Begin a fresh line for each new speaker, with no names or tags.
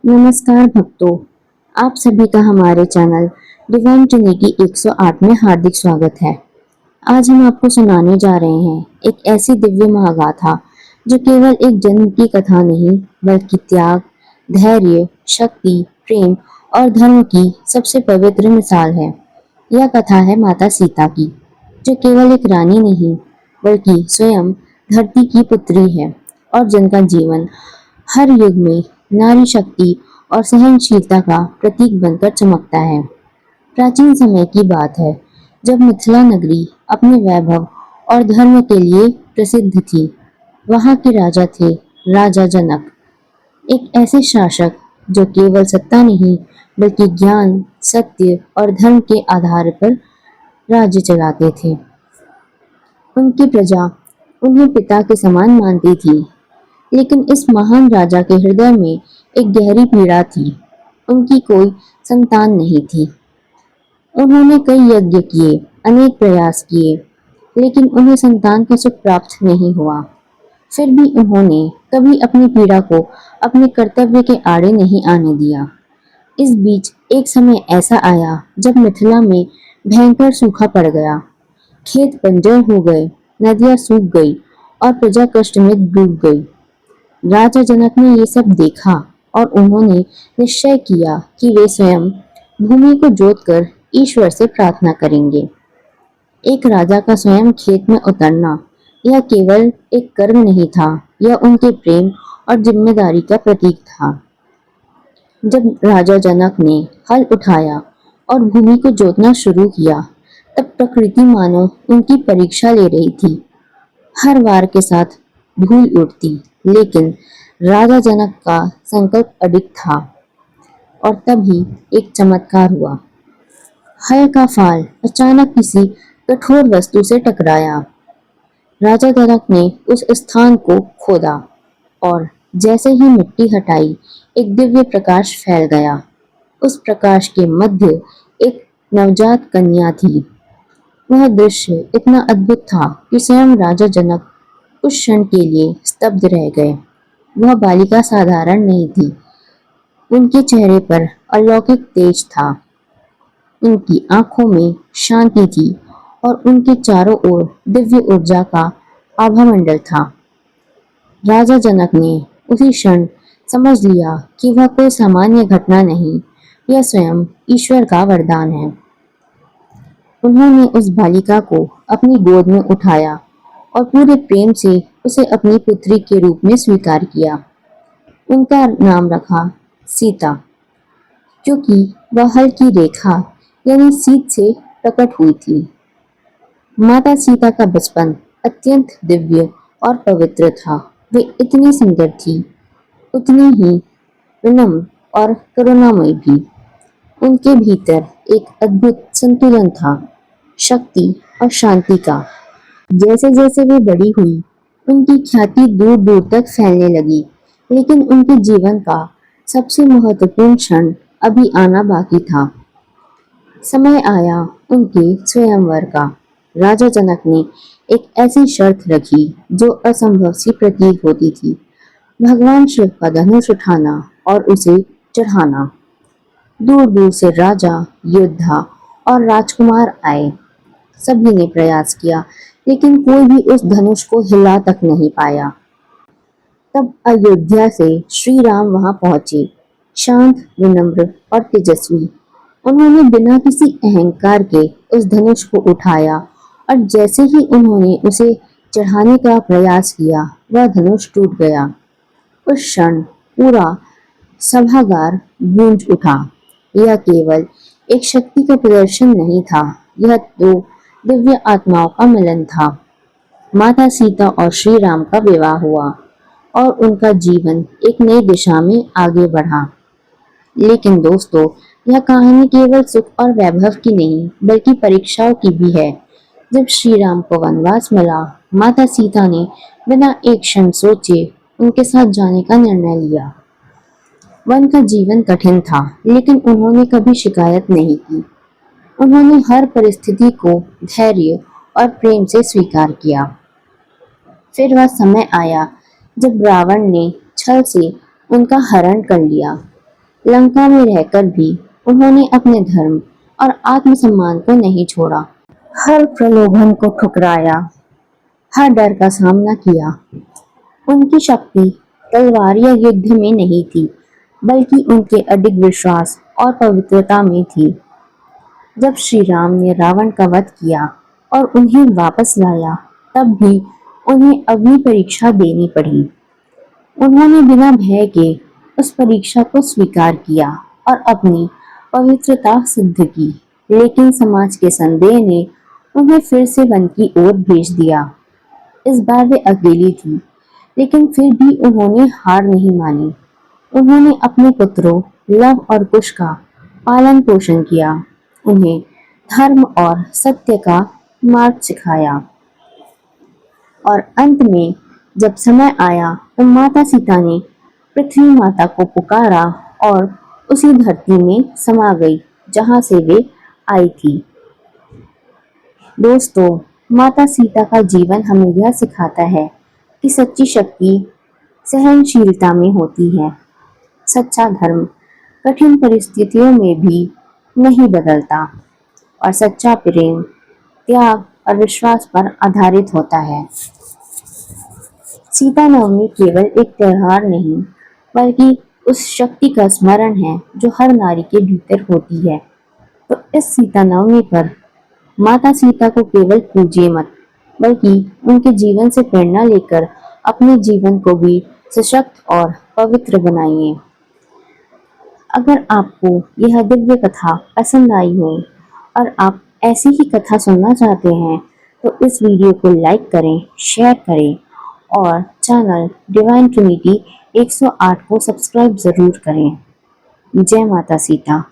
नमस्कार भक्तों, आप सभी का हमारे चैनल डिवाइन ट्रिनिटी 108 में हार्दिक स्वागत है। आज हम आपको सुनाने जा रहे हैं एक ऐसी दिव्य महागाथा जो केवल एक जन्म की कथा नहीं बल्कि त्याग, धैर्य, शक्ति, प्रेम और धर्म की सबसे पवित्र मिसाल है। यह कथा है माता सीता की, जो केवल एक रानी नहीं बल्कि स्वयं धरती की पुत्री है और जिनका जीवन हर युग में नारी शक्ति और सहनशीलता का प्रतीक बनकर चमकता है। प्राचीन समय की बात है, जब मिथिला नगरी अपने वैभव और धर्म के लिए प्रसिद्ध थी। वहाँ के राजा थे राजा जनक, एक ऐसे शासक जो केवल सत्ता नहीं बल्कि ज्ञान, सत्य और धर्म के आधार पर राज्य चलाते थे। उनकी प्रजा उन्हें पिता के समान मानती थी, लेकिन इस महान राजा के हृदय में एक गहरी पीड़ा थी। उनकी कोई संतान नहीं थी। उन्होंने कई यज्ञ किए, अनेक प्रयास किए, लेकिन उन्हें संतान का सुख प्राप्त नहीं हुआ। फिर भी उन्होंने कभी अपनी पीड़ा को अपने कर्तव्य के आड़े नहीं आने दिया। इस बीच एक समय ऐसा आया जब मिथिला में भयंकर सूखा पड़ गया। खेत बंजर हो गए, नदियां सूख गई और प्रजा कष्ट में डूब गई। राजा जनक ने ये सब देखा और उन्होंने निश्चय किया कि वे स्वयं भूमि को जोतकर ईश्वर से प्रार्थना करेंगे। एक राजा का स्वयं खेत में उतरना यह केवल एक कर्म नहीं था, यह उनके प्रेम और जिम्मेदारी का प्रतीक था। जब राजा जनक ने हल उठाया और भूमि को जोतना शुरू किया, तब प्रकृति मानो उनकी परीक्षा ले रही थी। हर वार के साथ धूल उठती, लेकिन राजा जनक का संकल्प अडिग था। और तभी एक चमत्कार हुआ। हल का फाल अचानक किसी कठोर वस्तु से टकराया। राजा जनक ने उस स्थान को खोदा और जैसे ही मिट्टी हटाई, एक दिव्य प्रकाश फैल गया। उस प्रकाश के मध्य एक नवजात कन्या थी। वह दृश्य इतना अद्भुत था कि स्वयं राजा जनक उस क्षण के लिए स्तब्ध रह गए। वह बालिका साधारण नहीं थी। उनके चेहरे पर अलौकिक तेज था। उनकी आंखों में शांति थी और उनके चारों ओर दिव्य ऊर्जा का आभामंडल था। राजा जनक ने उसी क्षण समझ लिया कि वह कोई सामान्य घटना नहीं, यह स्वयं ईश्वर का वरदान है। उन्होंने उस बालिका को अपनी गोद में उठाया और पूरे प्रेम से उसे अपनी पुत्री के रूप में स्वीकार किया। उनका नाम रखा सीता, क्योंकि वह हल की रेखा यानी सीत से प्रकट हुई थी। माता सीता का बचपन अत्यंत दिव्य और पवित्र था। वे इतनी सुंदर थी, उतनी ही विनम्र और करुणामयी भी। उनके भीतर एक अद्भुत संतुलन था, शक्ति और शांति का। जैसे जैसे वे बड़ी हुई, उनकी ख्याति दूर दूर तक फैलने लगी, लेकिन उनके जीवन का सबसे महत्वपूर्ण क्षण अभी आना बाकी था। समय आया उनके स्वयंवर का। राजा जनक ने एक ऐसी शर्त रखी जो असंभव सी प्रतीत होती थी। भगवान शिव का धनुष उठाना और उसे चढ़ाना। दूर दूर से राजा, योद्धा और राजकुमार आए। सभी ने प्रयास किया, लेकिन कोई भी उस धनुष को हिला तक नहीं पाया। तब अयोध्या से श्री राम वहां पहुंचे, शांत, विनम्र और तेजस्वी। उन्होंने बिना किसी अहंकार के उस धनुष को उठाया और जैसे ही उन्होंने उसे चढ़ाने का प्रयास किया, वह धनुष टूट गया। उस क्षण पूरा सभागार गूंज उठा। यह केवल एक शक्ति का प्रदर्शन नहीं था, यह दो दिव्य आत्माओं का मिलन था। माता सीता और श्री राम का विवाह हुआ और उनका जीवन एक नई दिशा में आगे बढ़ा। लेकिन दोस्तों, यह कहानी केवल सुख और वैभव की नहीं बल्कि परीक्षाओं की भी है। जब श्री राम को वनवास मिला, माता सीता ने बिना एक क्षण सोचे उनके साथ जाने का निर्णय लिया। वन का जीवन कठिन था, लेकिन उन्होंने कभी शिकायत नहीं की। उन्होंने हर परिस्थिति को धैर्य और प्रेम से स्वीकार किया। फिर वह समय आया जब रावण ने छल से उनका हरण कर लिया। लंका में रहकर भी उन्होंने अपने धर्म और आत्मसम्मान को नहीं छोड़ा। हर प्रलोभन को ठुकराया, हर डर का सामना किया। उनकी शक्ति तलवार या युद्ध में नहीं थी, बल्कि उनके अडिग विश्वास और पवित्रता में थी। जब श्री राम ने रावण का वध किया और उन्हें वापस लाया, तब भी उन्हें अग्नि परीक्षा देनी पड़ी। उन्होंने बिना भय के उस परीक्षा को स्वीकार किया और अपनी पवित्रता सिद्ध की। लेकिन समाज के संदेह ने उन्हें फिर से वन की ओर भेज दिया। इस बार वे अकेली थी, लेकिन फिर भी उन्होंने हार नहीं मानी। उन्होंने अपने पुत्रों लव और कुश का पालन पोषण किया, उन्हें धर्म और सत्य का मार्ग सिखाया। और अंत में जब समय आया तो माता सीता ने पृथ्वी माता को पुकारा और उसी धरती में समा गई जहां से वे आई थी। दोस्तों, माता सीता का जीवन हमें यह सिखाता है कि सच्ची शक्ति सहनशीलता में होती है। सच्चा धर्म कठिन परिस्थितियों में भी नहीं बदलता और सच्चा प्रेम त्याग और विश्वास पर आधारित होता है। सीता नवमी केवल एक त्योहार नहीं, बल्कि उस शक्ति का स्मरण है जो हर नारी के भीतर होती है। तो इस सीता नवमी पर माता सीता को केवल पूजिए मत, बल्कि उनके जीवन से प्रेरणा लेकर अपने जीवन को भी सशक्त और पवित्र बनाइए। अगर आपको यह दिव्य कथा पसंद आई हो और आप ऐसी ही कथा सुनना चाहते हैं, तो इस वीडियो को लाइक करें, शेयर करें और चैनल डिवाइन ट्रिनिटी 108 को सब्सक्राइब जरूर करें। जय माता सीता।